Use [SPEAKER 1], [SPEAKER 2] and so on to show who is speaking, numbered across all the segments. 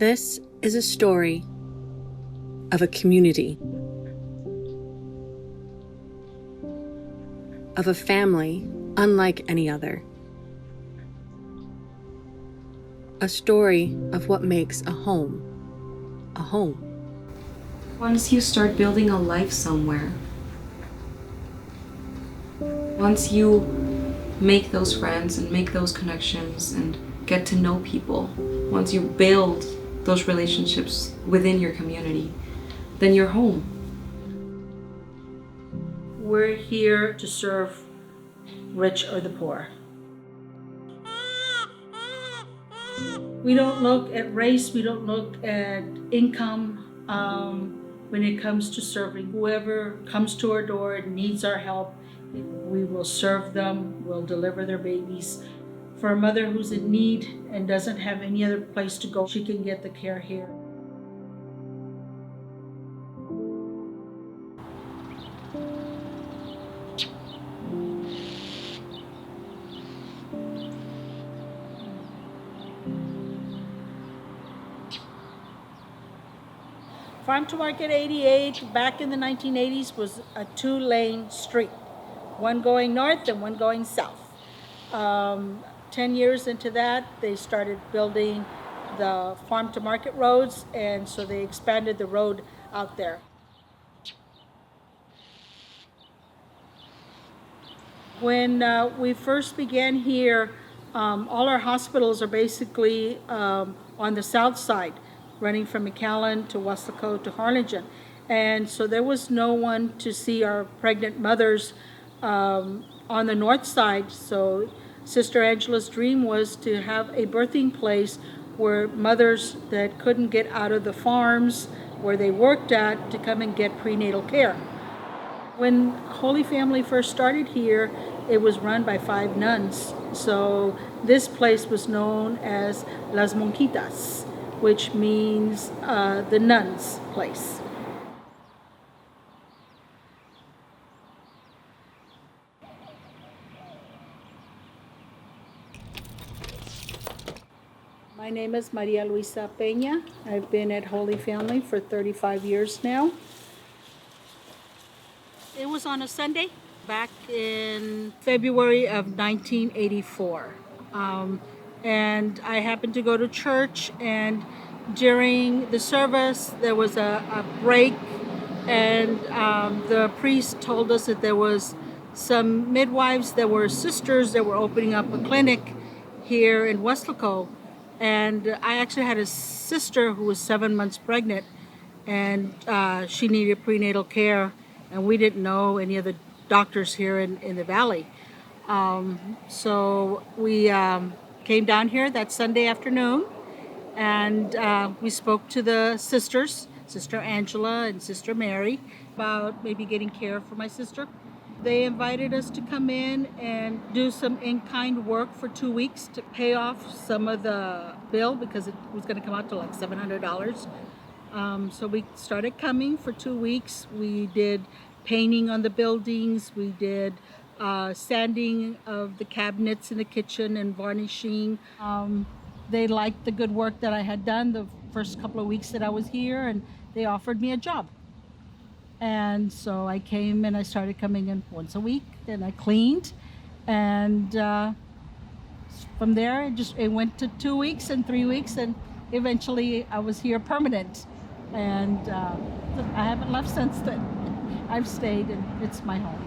[SPEAKER 1] This is a story of a community, of a family unlike any other. A story of what makes a home a home.
[SPEAKER 2] Once you start building a life somewhere, once you make those friends and make those connections and get to know people, once you build those relationships within your community, then you're home.
[SPEAKER 3] We're here to serve rich or the poor. We don't look at race, we don't look at income when it comes to serving. Whoever comes to our door and needs our help, we will serve them, we'll deliver their babies. For a mother who's in need and doesn't have any other place to go, she can get the care here. Farm to Market 88 back in the 1980s was a 2-lane street, one going north and one going south. 10 years into that, they started building the farm to market roads, and so they expanded the road out there. When we first began here, all our hospitals are basically on the south side, running from McAllen to Weslaco to Harlingen. And so there was no one to see our pregnant mothers on the north side. So Sister Angela's dream was to have a birthing place where mothers that couldn't get out of the farms where they worked at to come and get prenatal care. When Holy Family first started here, it was run by 5 nuns. So this place was known as Las Monjitas, which means the nuns' place. My name is Maria Luisa Peña. I've been at Holy Family for 35 years now. It was on a Sunday back in February of 1984. And I happened to go to church, and during the service there was a break, and the priest told us that there was some midwives that were sisters that were opening up a clinic here in Weslaco. And I actually had a sister who was 7 months pregnant, and she needed prenatal care, and we didn't know any of the doctors here in the valley. So we came down here that Sunday afternoon, and we spoke to the sisters, Sister Angela and Sister Mary, about maybe getting care for my sister. They invited us to come in and do some in-kind work for 2 weeks to pay off some of the bill, because it was going to come out to like $700. So we started coming for 2 weeks. We did painting on the buildings. We did sanding of the cabinets in the kitchen and varnishing. They liked the good work that I had done the first couple of weeks that I was here, and they offered me a job. And so I came and I started coming in once a week, and I cleaned. And from there, it went to 2 weeks and 3 weeks, and eventually I was here permanent. And I haven't left since then. I've stayed, and it's my home,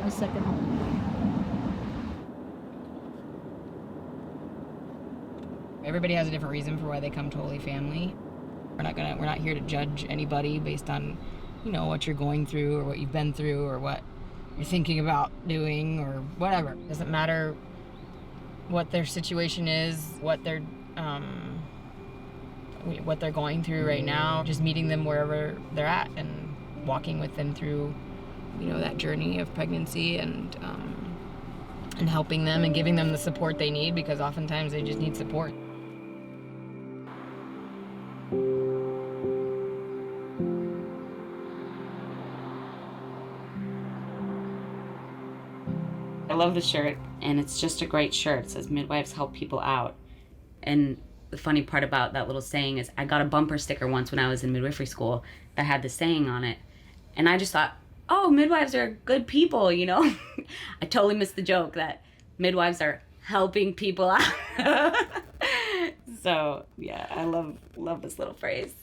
[SPEAKER 3] my second home.
[SPEAKER 4] Everybody has a different reason for why they come to Holy Family. We're not here to judge anybody based on, what you're going through or what you've been through or what you're thinking about doing or whatever. It doesn't matter what their situation is, what they're going through right now. Just meeting them wherever they're at and walking with them through, that journey of pregnancy and helping them and giving them the support they need, because oftentimes they just need support.
[SPEAKER 5] I love the shirt, and it's just a great shirt. It says midwives help people out. And the funny part about that little saying is I got a bumper sticker once when I was in midwifery school that had the saying on it. And I just thought, oh, midwives are good people, you know? I totally missed the joke that midwives are helping people out. So yeah, I love this little phrase.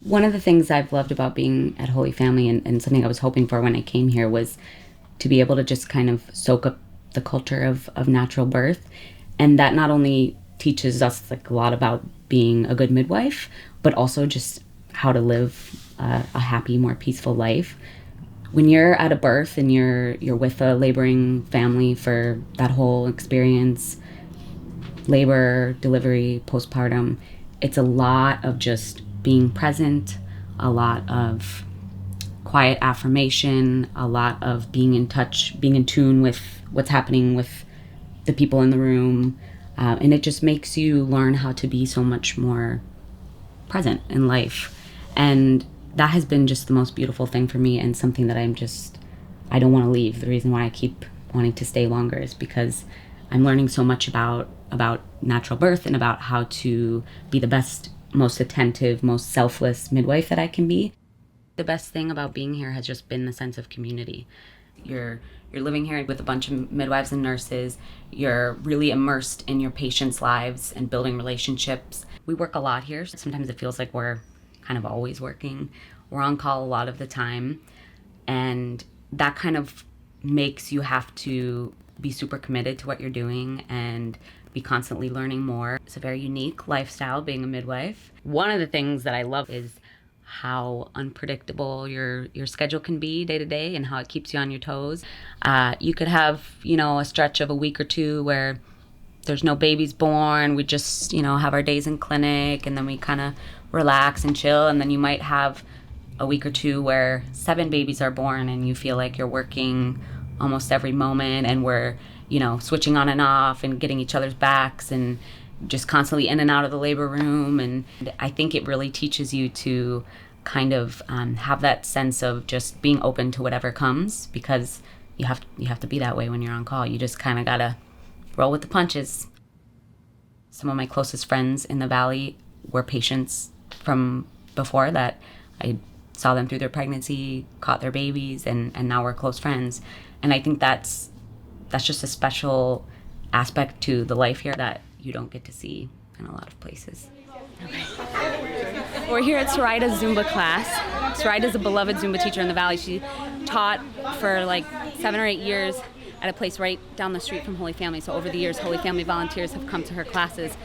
[SPEAKER 5] One of the things I've loved about being at Holy Family, and something I was hoping for when I came here, was to be able to just kind of soak up the culture of natural birth. And that not only teaches us like a lot about being a good midwife, but also just how to live a happy, more peaceful life. When you're at a birth and you're with a laboring family for that whole experience, labor, delivery, postpartum, it's a lot of just being present, a lot of quiet affirmation, a lot of being in touch, being in tune with what's happening with the people in the room. And it just makes you learn how to be so much more present in life. And that has been just the most beautiful thing for me, and something that I don't want to leave. The reason why I keep wanting to stay longer is because I'm learning so much about natural birth and about how to be the best, most attentive, most selfless midwife that I can be. The best thing about being here has just been the sense of community. You're living here with a bunch of midwives and nurses. You're really immersed in your patients' lives and building relationships. We work a lot here. Sometimes it feels like we're kind of always working. We're on call a lot of the time. And that kind of makes you have to be super committed to what you're doing and be constantly learning more. It's a very unique lifestyle being a midwife. One of the things that I love is how unpredictable your schedule can be day to day and how it keeps you on your toes. You could have, a stretch of a week or two where there's no babies born. We just, have our days in clinic, and then we kind of relax and chill. And then you might have a week or two where 7 babies are born and you feel like you're working almost every moment, and we're, switching on and off and getting each other's backs and just constantly in and out of the labor room. And I think it really teaches you to kind of have that sense of just being open to whatever comes, because you have to be that way when you're on call. You just kind of gotta roll with the punches. Some of my closest friends in the Valley were patients from before that. I saw them through their pregnancy, caught their babies, and now we're close friends. And I think that's just a special aspect to the life here that you don't get to see in a lot of places. We're here at Soraida's Zumba class. Soraida's a beloved Zumba teacher in the Valley. She taught for like 7 or 8 years at a place right down the street from Holy Family. So over the years, Holy Family volunteers have come to her classes.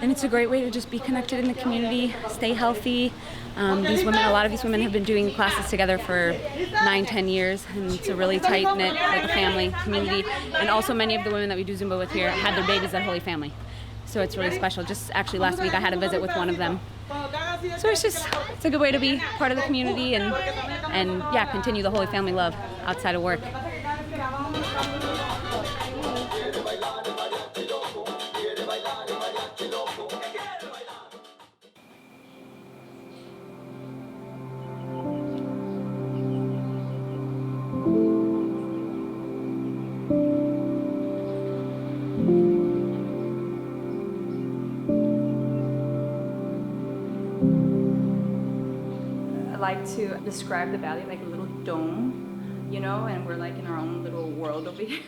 [SPEAKER 5] And it's a great way to just be connected in the community, stay healthy. A lot of these women have been doing classes together for 9-10 years, and it's a really tight-knit, like a family community. And also many of the women that we do Zumba with here had their babies at Holy Family. So it's really special. Just actually last week I had a visit with one of them. So it's a good way to be part of the community and continue the Holy Family love outside of work.
[SPEAKER 6] I like to describe the valley like a little dome, and we're like in our own little world over here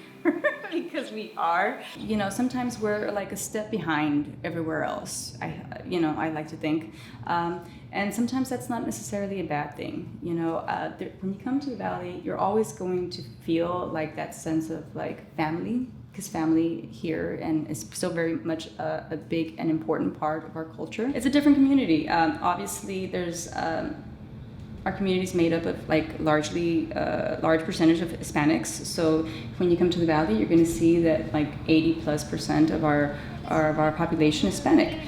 [SPEAKER 6] because we are. Sometimes we're like a step behind everywhere else. I like to think, and sometimes that's not necessarily a bad thing. When you come to the valley, you're always going to feel like that sense of like family, because family here and is still very much a big and important part of our culture. It's a different community. Obviously, there's our community is made up of like large percentage of Hispanics. So when you come to the Valley, you're going to see that like 80+% of our population is Hispanic.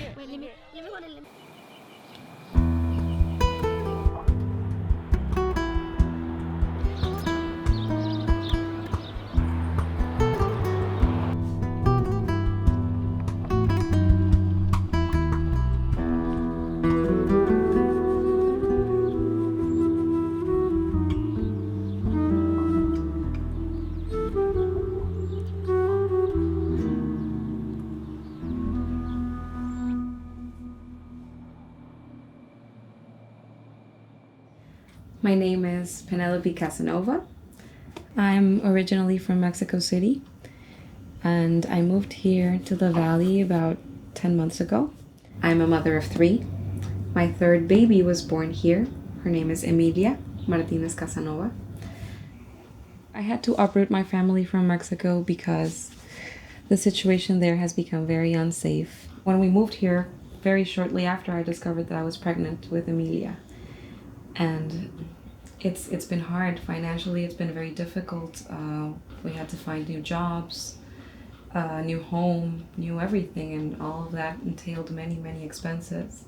[SPEAKER 2] My name is Penelope Casanova. I'm originally from Mexico City, and I moved here to the Valley about 10 months ago. I'm a mother of 3. My 3rd baby was born here. Her name is Emilia Martinez Casanova. I had to uproot my family from Mexico because the situation there has become very unsafe. When we moved here, very shortly after, I discovered that I was pregnant with Emilia. And it's been hard. Financially, it's been very difficult. We had to find new jobs, new home, new everything, and all of that entailed many, many expenses.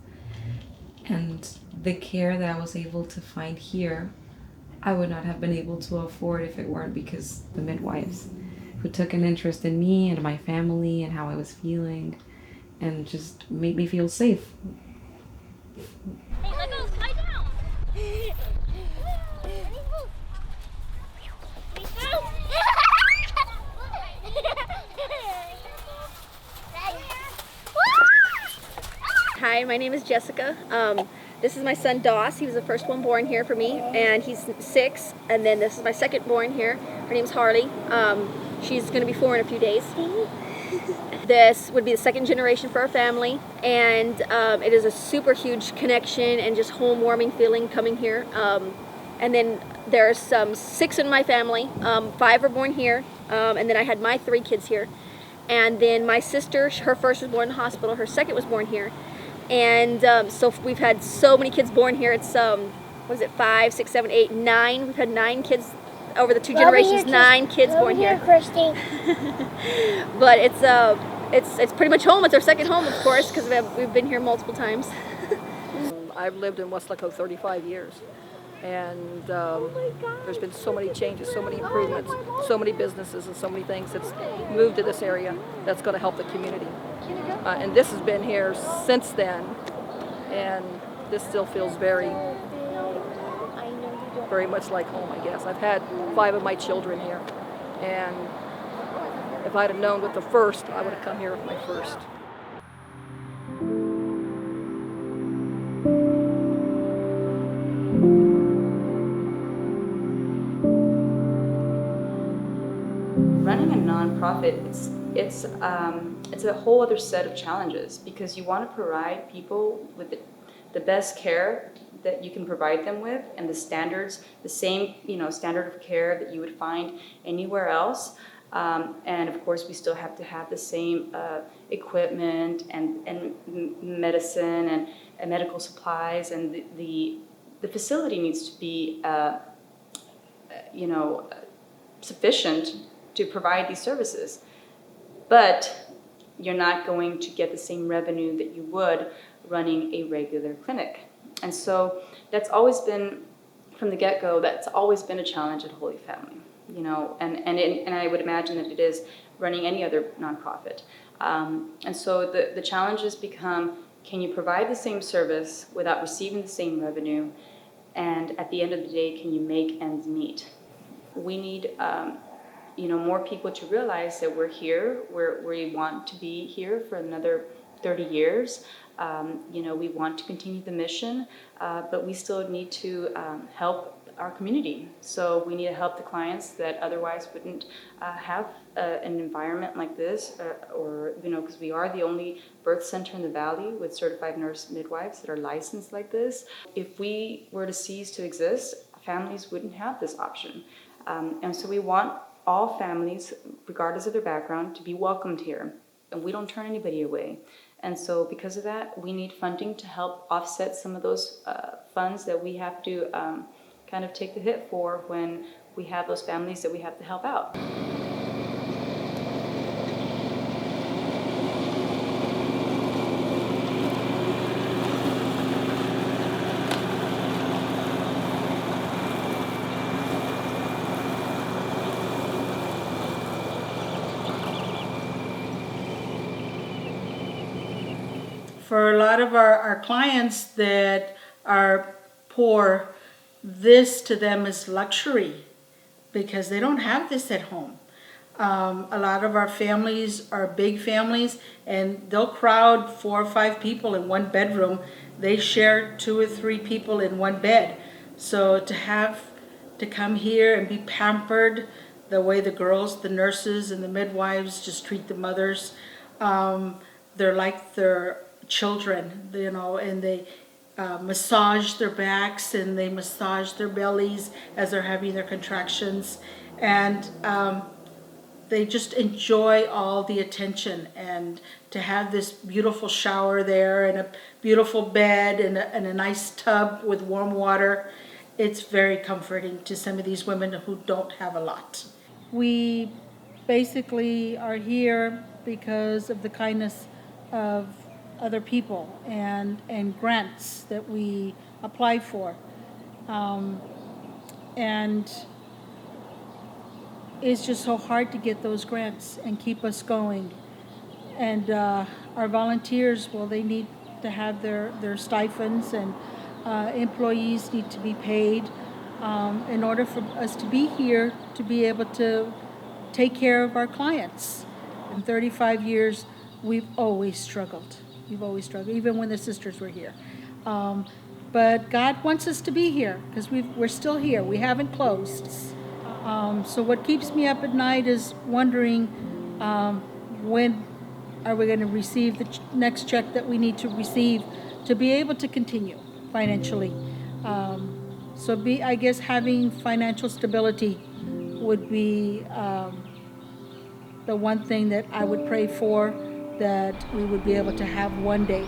[SPEAKER 2] And the care that I was able to find here, I would not have been able to afford if it weren't because the midwives who took an interest in me and my family and how I was feeling and just made me feel safe.
[SPEAKER 7] Hey, let go, slide down.
[SPEAKER 8] Hi, my name is Jessica. This is my son Doss. He was the first one born here for me, and he's 6. And then this is my second born here. Her name's Harley. She's going to be 4 in a few days. This would be the 2nd generation for our family, and it is a super huge connection and just home-warming feeling coming here. And then there's 6 in my family. 5 are born here, and then I had my 3 kids here. And then my sister, her first was born in the hospital. Her second was born here. And so we've had so many kids born here. It's, what is it, 5, 6, 7, 8, 9. We've had 9 kids over the 2 generations, 9 kids born here.
[SPEAKER 7] Christy.
[SPEAKER 8] But it's pretty much home. It's our second home, of course, because we've been here multiple times.
[SPEAKER 9] I've lived in Westlaco 35 years, and there's been so many changes, so many improvements, so many businesses and so many things that's moved to this area that's going to help the community. And this has been here since then, and this still feels very, very much like home, I guess. I've had 5 of my children here, and if I'd have known with the first, I would have come here with my first.
[SPEAKER 6] Running a nonprofit, it's a whole other set of challenges because you want to provide people with the best care that you can provide them with, and the standards, the same standard of care that you would find anywhere else. And of course, we still have to have the same equipment and medicine and medical supplies, and the facility needs to be sufficient to provide these services. But you're not going to get the same revenue that you would running a regular clinic. And so that's always been, from the get-go, that's always been a challenge at Holy Family, and I would imagine that it is running any other nonprofit. And so the challenges become, can you provide the same service without receiving the same revenue? And at the end of the day, can you make ends meet? We need more people to realize that we're here, we want to be here for another 30 years. We want to continue the mission, but we still need to help our community. So we need to help the clients that otherwise wouldn't have an environment like this, because we are the only birth center in the Valley with certified nurse midwives that are licensed like this. If we were to cease to exist, families wouldn't have this option. And so we want all families, regardless of their background, to be welcomed here. And we don't turn anybody away. And so because of that, we need funding to help offset some of those funds that we have to kind of take the hit for when we have those families that we have to help out.
[SPEAKER 3] For a lot of our clients that are poor, this to them is luxury because they don't have this at home. A lot of our families are big families, and they'll crowd 4 or 5 people in one bedroom. They share 2 or 3 people in one bed. So to come here and be pampered the way the girls, the nurses and the midwives just treat the mothers, they're like their children, you know, and they massage their backs and they massage their bellies as they're having their contractions, and they just enjoy all the attention. And to have this beautiful shower there and a beautiful bed and a nice tub with warm water, it's very comforting to some of these women who don't have a lot. We basically are here because of the kindness of other people and grants that we apply for. And it's just so hard to get those grants and keep us going. And our volunteers, well, they need to have their stipends, and employees need to be paid in order for us to be here, to be able to take care of our clients. In 35 years, we've always struggled. We've always struggled, even when the sisters were here. But God wants us to be here because we're still here. We haven't closed. So what keeps me up at night is wondering when are we going to receive the next check that we need to receive to be able to continue financially. So I guess having financial stability would be the one thing that I would pray for, that we would be able to have one day.